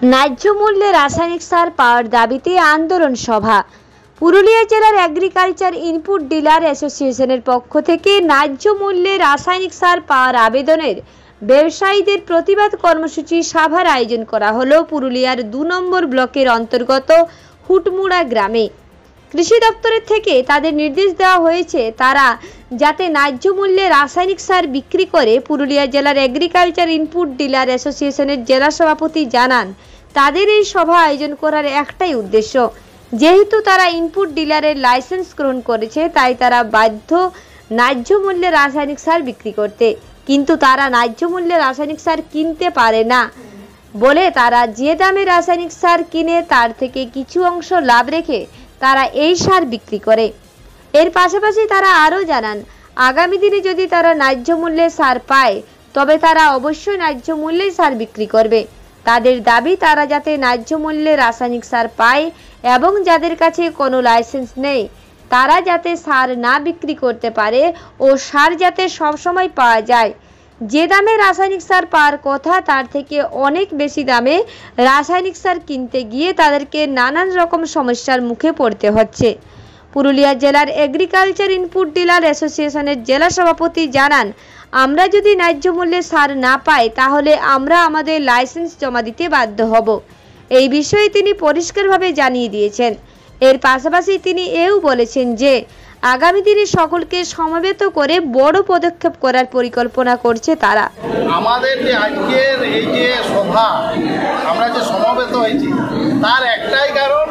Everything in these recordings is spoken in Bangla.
ন্যায্য মূল্যে রাসায়নিক সার পাওয়ার দাবিতে আন্দোলন সভা। পুরুলিয়া জেলার এগ্রিকালচার ইনপুট ডিলার অ্যাসোসিয়েশনের পক্ষ থেকে ন্যায্য মূল্যে রাসায়নিক সার পাওয়ার আবেদনের ব্যবসায়ীদের প্রতিবাদ কর্মসূচি সভার আয়োজন করা হলো পুরুলিয়ার ২ নম্বর ব্লকের অন্তর্গত হুটমুড়া গ্রামে। কৃষি দপ্তরের থেকে তাদের নির্দেশ দেওয়া হয়েছে তারা যাতে ন্যায্য মূল্যে রাসায়নিক সার বিক্রি করে। পুরুলিয়া জেলার এগ্রিকালচার ইনপুট ডিলার অ্যাসোসিয়েশনের জেলা সভাপতি জানান, তাদের এই সভা আয়োজন করার একটাই উদ্দেশ্য, যেহেতু তারা ইনপুট ডিলারের লাইসেন্স গ্রহণ করেছে তাই তারা বাধ্য ন্যায্য মূল্যে রাসায়নিক সার বিক্রি করতে, কিন্তু তারা ন্যায্য মূল্যে রাসায়নিক সার কিনতে পারে না বলে তারা যে দামে রাসায়নিক সার কিনে তার থেকে কিছু অংশ লাভ রেখে তারা এই সার বিক্রি করে। এর পাশাপাশি তারা আরও জানান, আগামী দিনে যদি তারা ন্যায্য মূল্যে সার পায় তবে তারা অবশ্যই ন্যায্য মূল্যেই সার বিক্রি করবে। তাদের দাবি তারা যাতে ন্যায্য মূল্যে রাসায়নিক সার পায় এবং যাদের কাছে কোনো লাইসেন্স নেই তারা যাতে সার না বিক্রি করতে পারে ও সার যাতে সবসময় পাওয়া যায়। যে দামে রাসায়নিক সার পাওয়ার কথা তার থেকে অনেক বেশি দামে রাসায়নিক সার কিনতে গিয়ে তাদেরকে নানান রকম সমস্যার মুখে পড়তে হচ্ছে। পুরুলিয়া জেলার এগ্রিকালচার ইনপুট ডিলার অ্যাসোসিয়েশনের জেলা সভাপতি জানান, আমরা যদি ন্যায্য মূল্যে সার না পাই তাহলে আমরা আমাদের লাইসেন্স জমা দিতে বাধ্য হব। এই বিষয়ে তিনি পরিষ্কারভাবে জানিয়ে দিয়েছেন। এর পাশাপাশি তিনি এও বলেছেন যে আগামী দিনে সকলকে সমবেত করে বড় পদক্ষেপ করার পরিকল্পনা করছে তারা। আমাদের যে আজকের এই যে সভা আমরা যে সমবেত হয়েছি তার একটাই কারণ,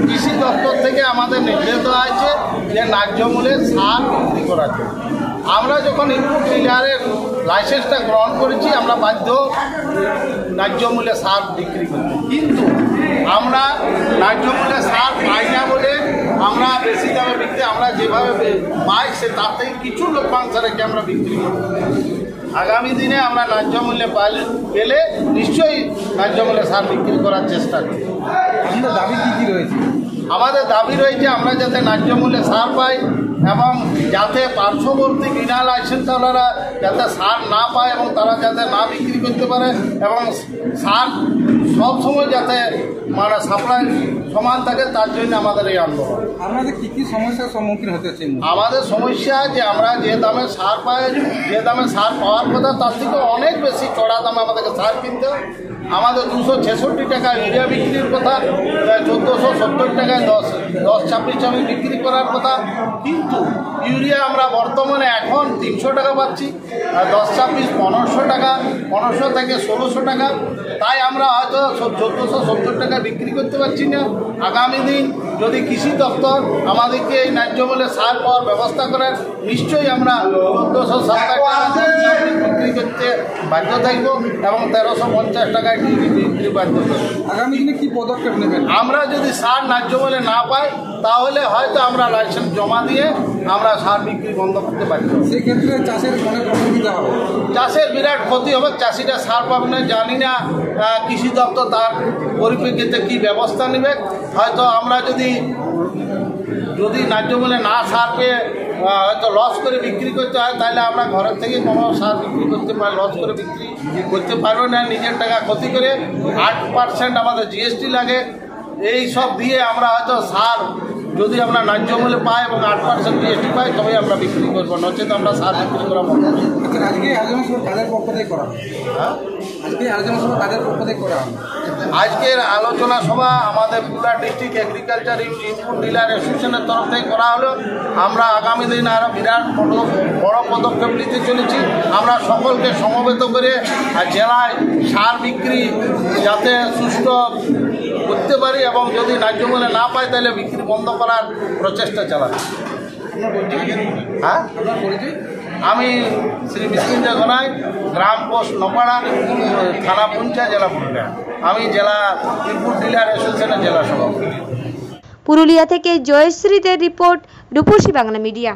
কৃষি দপ্তর থেকে আমাদের নির্দেশ দেওয়া আছে যে ন্যায্য মূল্যে সার বিক্রি করার জন্য। আমরা যখন ইনপুট ডিলারের লাইসেন্সটা গ্রহণ করেছি আমরা বাধ্য ন্যায্য মূল্যে সার বিক্রি করতে, কিন্তু আমরা ন্যায্য মূল্যে সার পাই না বলে আমরা বেশি দামে বিক্রি, আমরা যেভাবে পাই সে তার থেকে কিছু লভ্যাংশ রেখে আমরা বিক্রি করি। আগামী দিনে আমরা ন্যায্য মূল্যে পেলে নিশ্চয়ই ন্যায্য মূল্যে সার বিক্রি করার চেষ্টা করি। আমাদের দাবি কী রয়েছে? আমাদের দাবি রয়েছে আমরা যাতে ন্যায্য মূল্যে সার পাই এবং যাতে পার্শ্ববর্তী বিনা লাইসেন্সওয়ালারা যাতে সার না পায় এবং তারা যাতে না বিক্রি করতে পারে এবং সার সবসময় যাতে মানে সাপ্লাই সমান থাকে, তার জন্য আমাদের এই আন্দোলন। আপনাদের কী কী সমস্যার সম্মুখীন হতে হচ্ছে? আমাদের সমস্যা যে আমরা যে দামে সার পাই, যে দামে সার পাওয়ার কথা তার থেকে অনেক বেশি চড়া দামে আমাদেরকে সার কিনতে হয়। আমাদের 266 টাকা ইউরিয়া বিক্রির কথা, 1470 টাকায় 10-26 বিক্রি করার কথা, কিন্তু ইউরিয়া আমরা বর্তমানে এখন 300 টাকা পাচ্ছি, আর 10-26 1500 টাকা, 1500 থেকে 1600 টাকা। তাই আমরা হয়তো 1470 টাকা বিক্রি করতে পারছি না। আগামী দিন যদি কৃষি দপ্তর আমাদেরকে এই ন্যায্য মূল্যে সার পাওয়ার ব্যবস্থা করে নিশ্চয়ই আমরা 1470 টাকা বিক্রি করতে বাধ্য থাকবো এবং 1350 টাকায় বিক্রি বাধ্য থাকবো। আগামী দিনে কী পদক্ষেপ নেবেন? আমরা যদি সার ন্যায্য মূল্যে না পাই তাহলে হয়তো আমরা লাইসেন্স জমা দিয়ে আমরা সার বিক্রি বন্ধ করতে পারি। সেক্ষেত্রে চাষের অনেক অসুবিধা হবে, চাষের বিরাট ক্ষতি হবে, চাষিরা সার পাবে না। জানি না কৃষি দপ্তর তার পরিপ্রেক্ষিতে কী ব্যবস্থা নেবে। হয়তো আমরা যদি ন্যায্য মূল্যে না সার পেয়ে হয়তো লস করে বিক্রি করতে হয়, তাহলে আমরা ঘরের থেকে কোনো সার বিক্রি করতে পারি, লস করে বিক্রি করতে পারবো না। নিজের টাকা ক্ষতি করে 8% আমাদের জিএসটি লাগে, এই সব দিয়ে আমরা হয়তো সার যদি আমরা ন্যায্য মূল্যে পাই এবং 8% জিএসটি পাই তবে আমরা বিক্রি করবো, নচেত আমরা সার বিক্রি করা বন্ধ করব। আজকে আলোচনা সভা কাদের পক্ষ থেকে করা হবে? আজকে আলোচনা সভা কাদের পক্ষ থেকে করা হবে? আজকের আলোচনা সভা আমাদের পুরা ডিস্ট্রিক্ট এগ্রিকালচার ইনপুট ডিলার অ্যাসোসিয়েশনের তরফ থেকে করা হলো। আমরা আগামী দিন আরও বিরাট বড় পদক্ষেপ নিতে চলেছি। আমরা সকলকে সমবেত করে জেলায় সার বিক্রি যাতে সুষ্ঠু করতে পারি এবং যদি ন্যায্য মূল্যে না পাই তাহলে বিক্রি বন্ধ করার প্রচেষ্টা চালাচ্ছি। আমি শ্রী মৃত্যুঞ্জয় গনাই, গ্রাম পোস্ট নপাড়া, থানা পুঞ্চা, জেলা পুরুলিয়া। আমি জেলা ইনপুট ডিলার অ্যাসোসিয়েশনের জেলা সভাপতি। পুরুলিয়া থেকে জয়শ্রীদের রিপোর্ট, রূপসী বাংলা মিডিয়া।